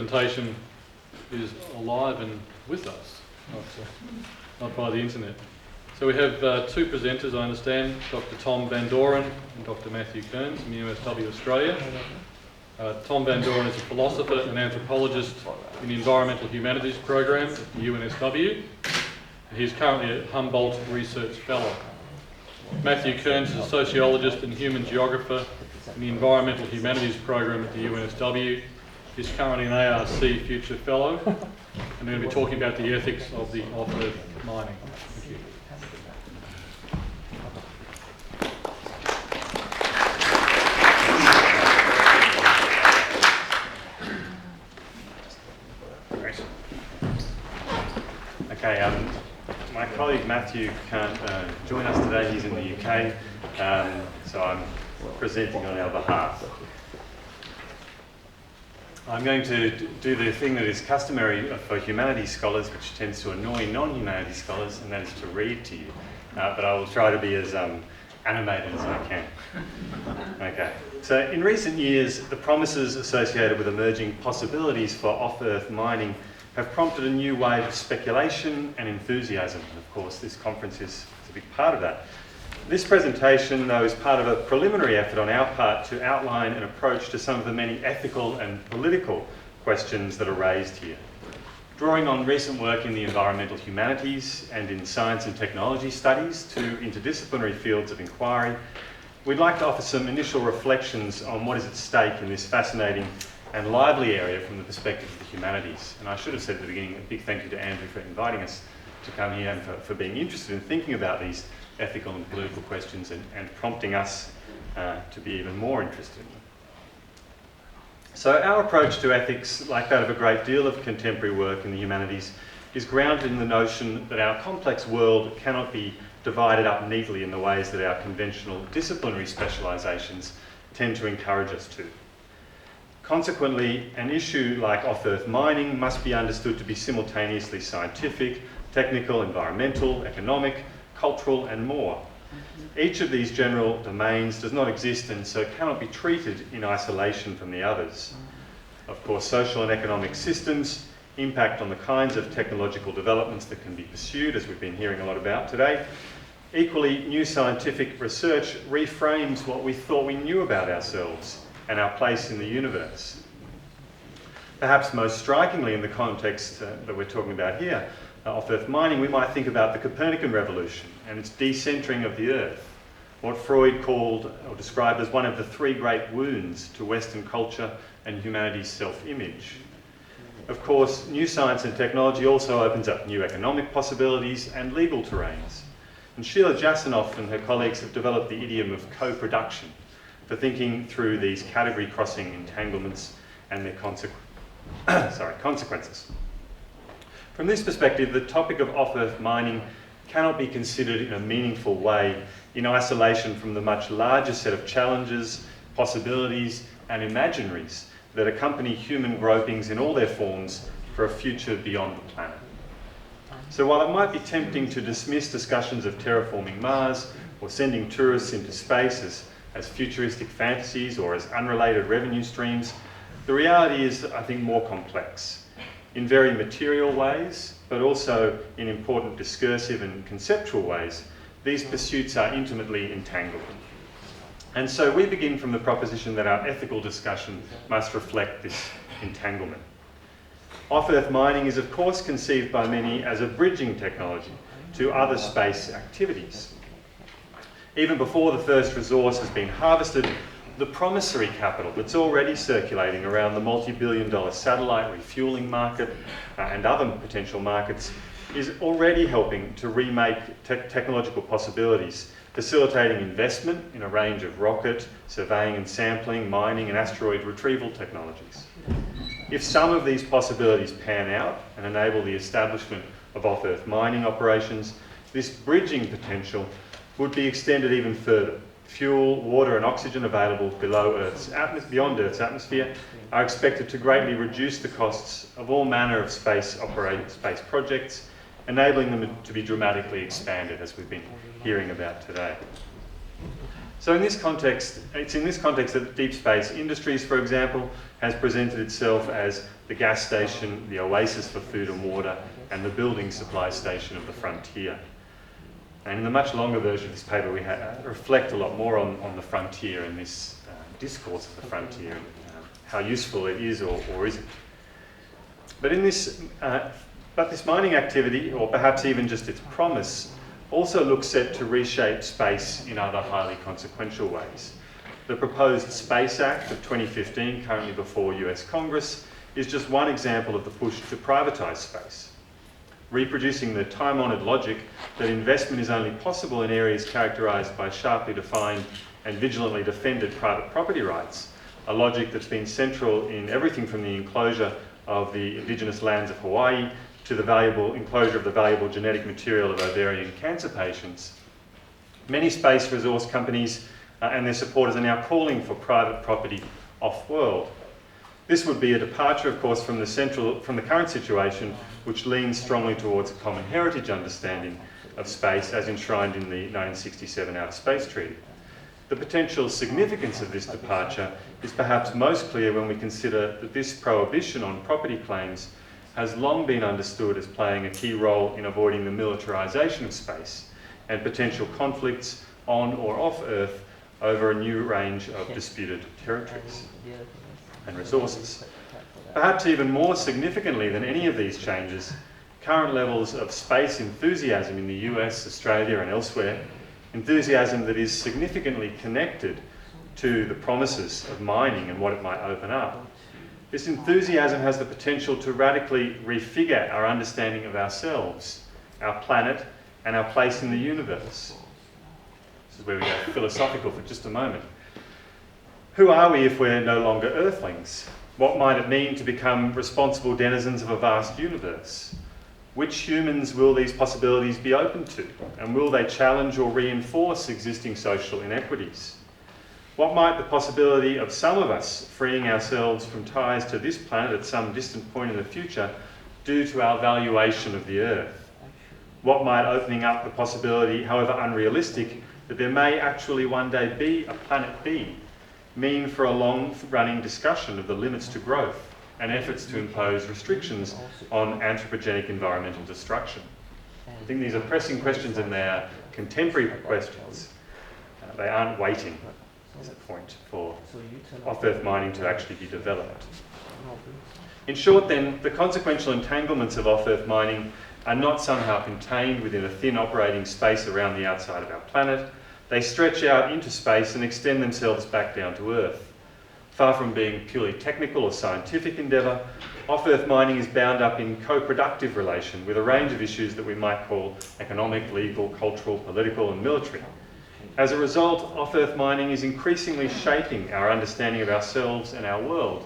presentation is alive and with us, not by the internet. So we have two presenters, I understand, Dr. Thom van Dooren and Dr. Matthew Kearnes from UMSW Australia. Thom van Dooren is a philosopher and anthropologist in the Environmental Humanities program at the UNSW. He's currently a Humboldt Research Fellow. Matthew Kearnes is a sociologist and human geographer in the Environmental Humanities program at the UNSW. He's currently an ARC Future Fellow, and they're going to be talking about the ethics of the off-earth mining. Thank you. Great. Okay, my colleague Matthew can't join us today. He's in the UK, so I'm presenting on our behalf. I'm going to do the thing that is customary for humanities scholars, which tends to annoy non-humanities scholars, and that is to read to you. But I will try to be as animated as I can. Okay. So in recent years, the promises associated with emerging possibilities for off-earth mining have prompted a new wave of speculation and enthusiasm. And of course, this conference is a big part of that. This presentation, though, is part of a preliminary effort on our part to outline an approach to some of the many ethical and political questions that are raised here. Drawing on recent work in the environmental humanities and in science and technology studies to interdisciplinary fields of inquiry, we'd like to offer some initial reflections on what is at stake in this fascinating and lively area from the perspective of the humanities. And I should have said at the beginning a big thank you to Andrew for inviting us to come here and for being interested in thinking about these ethical and political questions and prompting us to be even more interested in them. So our approach to ethics, like that of a great deal of contemporary work in the humanities, is grounded in the notion that our complex world cannot be divided up neatly in the ways that our conventional disciplinary specialisations tend to encourage us to. Consequently, an issue like off-earth mining must be understood to be simultaneously scientific, technical, environmental, economic, cultural and more. Each of these general domains does not exist and so cannot be treated in isolation from the others. Of course, social and economic systems impact on the kinds of technological developments that can be pursued, as we've been hearing a lot about today. Equally, new scientific research reframes what we thought we knew about ourselves and our place in the universe. Perhaps most strikingly in the context that we're talking about here, off-earth mining, we might think about the Copernican revolution and its decentering of the Earth, what Freud called or described as one of the three great wounds to Western culture and humanity's self-image. Of course, new science and technology also opens up new economic possibilities and legal terrains. And Sheila Jasanoff and her colleagues have developed the idiom of co-production for thinking through these category-crossing entanglements and their consequences. From this perspective, the topic of off-earth mining cannot be considered in a meaningful way in isolation from the much larger set of challenges, possibilities, and imaginaries that accompany human gropings in all their forms for a future beyond the planet. So while it might be tempting to dismiss discussions of terraforming Mars or sending tourists into space as futuristic fantasies or as unrelated revenue streams, the reality is, I think, more complex. In very material ways, but also in important discursive and conceptual ways, these pursuits are intimately entangled. And so we begin from the proposition that our ethical discussion must reflect this entanglement. Off-earth mining is of course conceived by many as a bridging technology to other space activities. Even before the first resource has been harvested, the promissory capital that's already circulating around the multi-billion-dollar satellite refueling market and other potential markets is already helping to remake technological possibilities, facilitating investment in a range of rocket, surveying and sampling, mining and asteroid retrieval technologies. If some of these possibilities pan out and enable the establishment of off-earth mining operations, this bridging potential would be extended even further. Fuel, water and oxygen available beyond Earth's atmosphere are expected to greatly reduce the costs of all manner of space projects, enabling them to be dramatically expanded, as we've been hearing about today. So in this context, it's in this context that deep space industries, for example, has presented itself as the gas station, the oasis for food and water, and the building supply station of the frontier. And in the much longer version of this paper, we reflect a lot more on the frontier and this discourse of the frontier, and how useful it is or isn't. But this mining activity, or perhaps even just its promise, also looks set to reshape space in other highly consequential ways. The proposed Space Act of 2015, currently before US Congress, is just one example of the push to privatise space, reproducing the time-honoured logic that investment is only possible in areas characterised by sharply defined and vigilantly defended private property rights, a logic that's been central in everything from the enclosure of the indigenous lands of Hawaii to the valuable enclosure of the valuable genetic material of ovarian cancer patients. Many space resource companies and their supporters are now calling for private property off-world. This would be a departure, of course, from the current situation, which leans strongly towards a common heritage understanding of space as enshrined in the 1967 Outer Space Treaty. The potential significance of this departure is perhaps most clear when we consider that this prohibition on property claims has long been understood as playing a key role in avoiding the militarisation of space and potential conflicts on or off Earth over a new range of disputed territories and resources. Perhaps even more significantly than any of these changes, current levels of space enthusiasm in the US, Australia and elsewhere, enthusiasm that is significantly connected to the promises of mining and what it might open up. This enthusiasm has the potential to radically refigure our understanding of ourselves, our planet, and our place in the universe. This is where we go philosophical for just a moment. Who are we if we're no longer Earthlings? What might it mean to become responsible denizens of a vast universe? Which humans will these possibilities be open to? And will they challenge or reinforce existing social inequities? What might the possibility of some of us freeing ourselves from ties to this planet at some distant point in the future do to our valuation of the Earth? What might opening up the possibility, however unrealistic, that there may actually one day be a planet B mean for a long-running discussion of the limits to growth and efforts to impose restrictions on anthropogenic environmental destruction? I think these are pressing questions and they are contemporary questions. They aren't waiting, is the point, for off-Earth mining to actually be developed. In short then, the consequential entanglements of off-Earth mining are not somehow contained within a thin operating space around the outside of our planet. They stretch out into space and extend themselves back down to Earth. Far from being purely technical or scientific endeavour, off-Earth mining is bound up in co-productive relation with a range of issues that we might call economic, legal, cultural, political and military. As a result, off-Earth mining is increasingly shaping our understanding of ourselves and our world,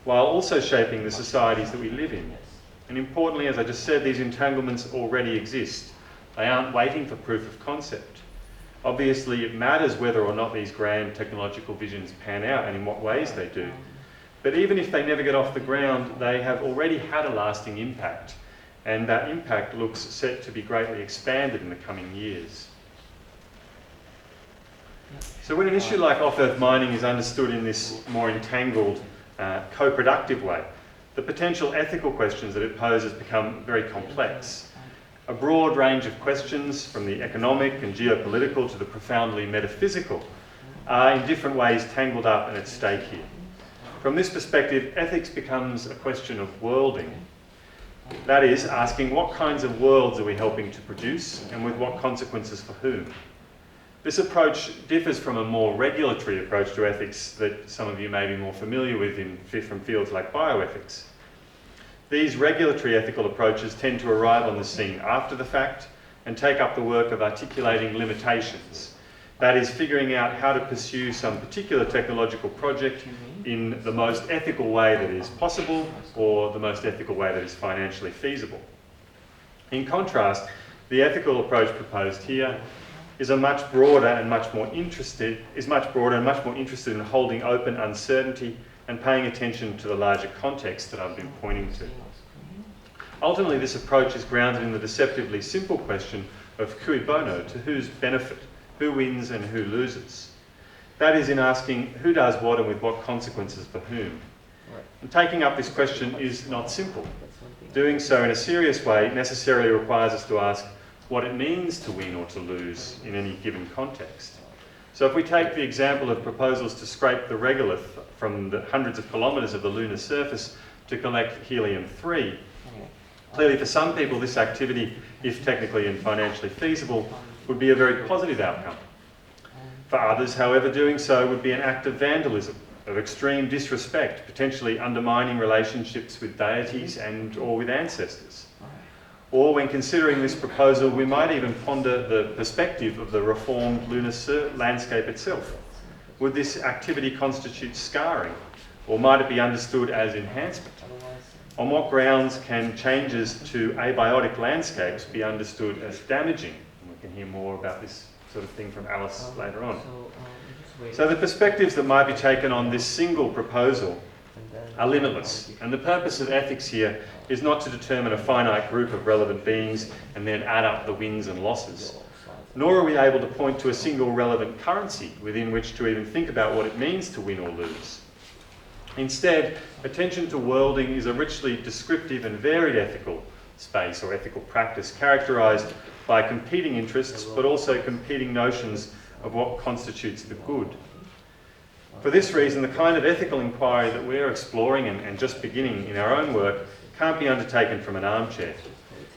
while also shaping the societies that we live in. And importantly, as I just said, these entanglements already exist. They aren't waiting for proof of concept. Obviously, it matters whether or not these grand technological visions pan out and in what ways they do. But even if they never get off the ground, they have already had a lasting impact, and that impact looks set to be greatly expanded in the coming years. So when an issue like off-Earth mining is understood in this more entangled, co-productive way, the potential ethical questions that it poses become very complex. A broad range of questions, from the economic and geopolitical to the profoundly metaphysical, are in different ways tangled up and at stake here. From this perspective, ethics becomes a question of worlding. That is, asking what kinds of worlds are we helping to produce and with what consequences for whom. This approach differs from a more regulatory approach to ethics that some of you may be more familiar with from fields like bioethics. These regulatory ethical approaches tend to arrive on the scene after the fact and take up the work of articulating limitations. That is, figuring out how to pursue some particular technological project in the most ethical way that is possible or the most ethical way that is financially feasible. In contrast, the ethical approach proposed here is much broader and much more interested in holding open uncertainty and paying attention to the larger context that I've been pointing to. Ultimately, this approach is grounded in the deceptively simple question of cui bono, to whose benefit, who wins and who loses. That is, in asking who does what and with what consequences for whom. And taking up this question is not simple. Doing so in a serious way necessarily requires us to ask what it means to win or to lose in any given context. So if we take the example of proposals to scrape the regolith from the hundreds of kilometres of the lunar surface to collect helium-3, clearly for some people this activity, if technically and financially feasible, would be a very positive outcome. For others, however, doing so would be an act of vandalism, of extreme disrespect, potentially undermining relationships with deities and or with ancestors. Or when considering this proposal, we might even ponder the perspective of the reformed lunar landscape itself. Would this activity constitute scarring, or might it be understood as enhancement? On what grounds can changes to abiotic landscapes be understood as damaging? And we can hear more about this sort of thing from Alice later on. So the perspectives that might be taken on this single proposal are limitless, and the purpose of ethics here is not to determine a finite group of relevant beings and then add up the wins and losses. Nor are we able to point to a single relevant currency within which to even think about what it means to win or lose. Instead, attention to worlding is a richly descriptive and varied ethical space or ethical practice characterised by competing interests but also competing notions of what constitutes the good. For this reason, the kind of ethical inquiry that we're exploring and just beginning in our own work can't be undertaken from an armchair.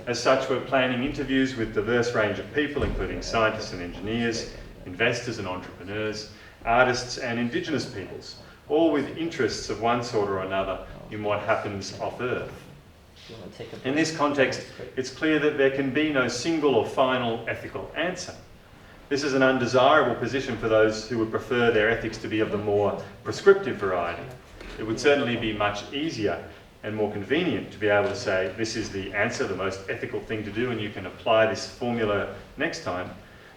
As such, we're planning interviews with a diverse range of people, including scientists and engineers, investors and entrepreneurs, artists and Indigenous peoples, all with interests of one sort or another in what happens off Earth. In this context, it's clear that there can be no single or final ethical answer. This is an undesirable position for those who would prefer their ethics to be of the more prescriptive variety. It would certainly be much easier and more convenient to be able to say, this is the answer, the most ethical thing to do, and you can apply this formula next time.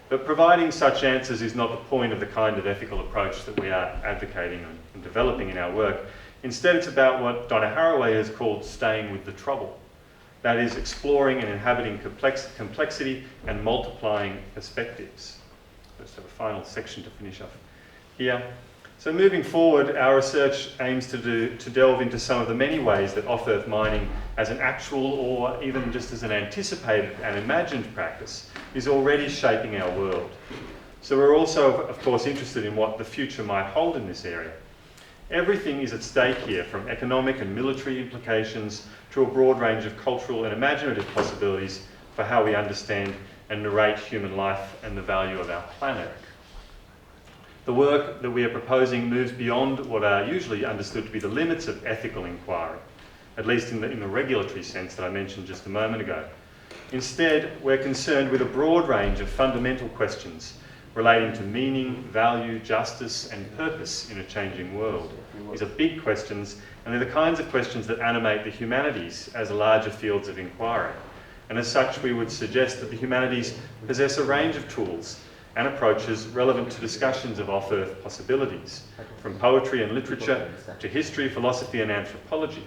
But providing such answers is not the point of the kind of ethical approach that we are advocating and developing in our work. Instead, it's about what Donna Haraway has called staying with the trouble. That is, exploring and inhabiting complexity and multiplying perspectives. Let's have a final section to finish off here. So moving forward, our research aims to delve into some of the many ways that off-Earth mining as an actual or even just as an anticipated and imagined practice is already shaping our world. So we're also, of course, interested in what the future might hold in this area. Everything is at stake here, from economic and military implications to a broad range of cultural and imaginative possibilities for how we understand and narrate human life and the value of our planet. The work that we are proposing moves beyond what are usually understood to be the limits of ethical inquiry, at least in the regulatory sense that I mentioned just a moment ago. Instead, we're concerned with a broad range of fundamental questions relating to meaning, value, justice, and purpose in a changing world. These are big questions, and they're the kinds of questions that animate the humanities as larger fields of inquiry. And as such, we would suggest that the humanities possess a range of tools and approaches relevant to discussions of off-Earth possibilities, from poetry and literature to history, philosophy, and anthropology.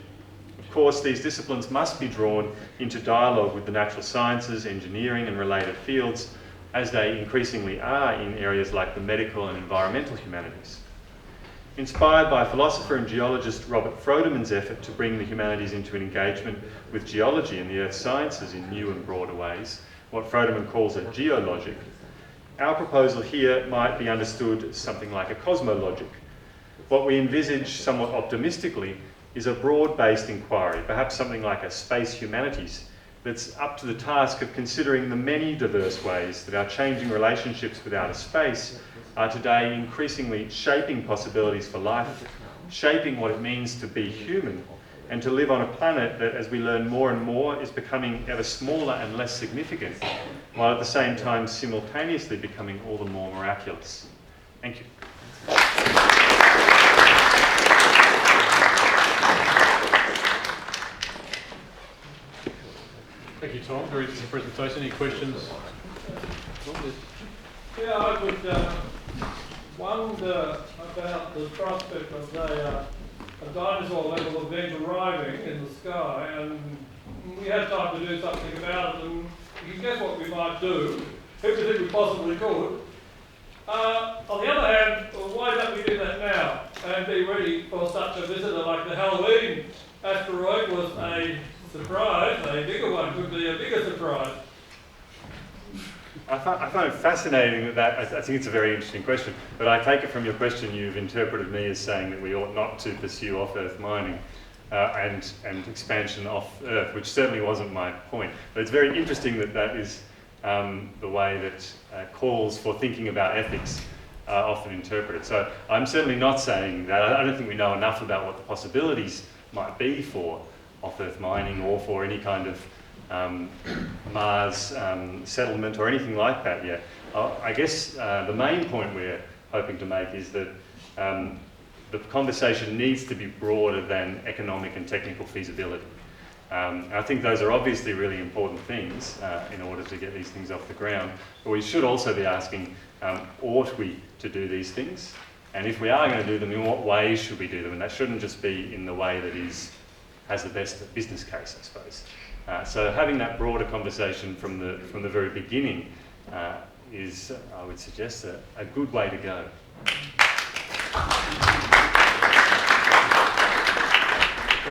Of course, these disciplines must be drawn into dialogue with the natural sciences, engineering, and related fields, as they increasingly are in areas like the medical and environmental humanities. Inspired by philosopher and geologist Robert Frodeman's effort to bring the humanities into an engagement with geology and the earth sciences in new and broader ways, what Frodeman calls a geologic, our proposal here might be understood as something like a cosmologic. What we envisage somewhat optimistically is a broad-based inquiry, perhaps something like a space humanities, that's up to the task of considering the many diverse ways that our changing relationships with outer space are today increasingly shaping possibilities for life, shaping what it means to be human, and to live on a planet that, as we learn more and more, is becoming ever smaller and less significant, while at the same time simultaneously becoming all the more miraculous. Thank you. Thank you, Tom. Very interesting presentation. Any questions? Yeah, I would wonder about the prospect of a dinosaur level event arriving in the sky, and we had time to do something about it, and you can guess what we might do, if we think we possibly could. On the other hand, why don't we do that now? and be ready for such a visitor. Like the Halloween asteroid was a surprise, a bigger one could be a bigger surprise. I find it fascinating that I think it's a very interesting question, but I take it from your question you've interpreted me as saying that we ought not to pursue off-Earth mining and expansion off-Earth, which certainly wasn't my point. But it's very interesting that that is the way that calls for thinking about ethics are often interpreted. So I'm certainly not saying that. I don't think we know enough about what the possibilities might be for off-Earth mining or for any kind of Mars settlement or anything like that yet. I guess the main point we're hoping to make is that the conversation needs to be broader than economic and technical feasibility. I think those are obviously really important things in order to get these things off the ground, but we should also be asking, ought we to do these things? And if we are going to do them, in what ways should we do them? And that shouldn't just be in the way that has the best business case, I suppose. So having that broader conversation from the very beginning is, I would suggest, a good way to go.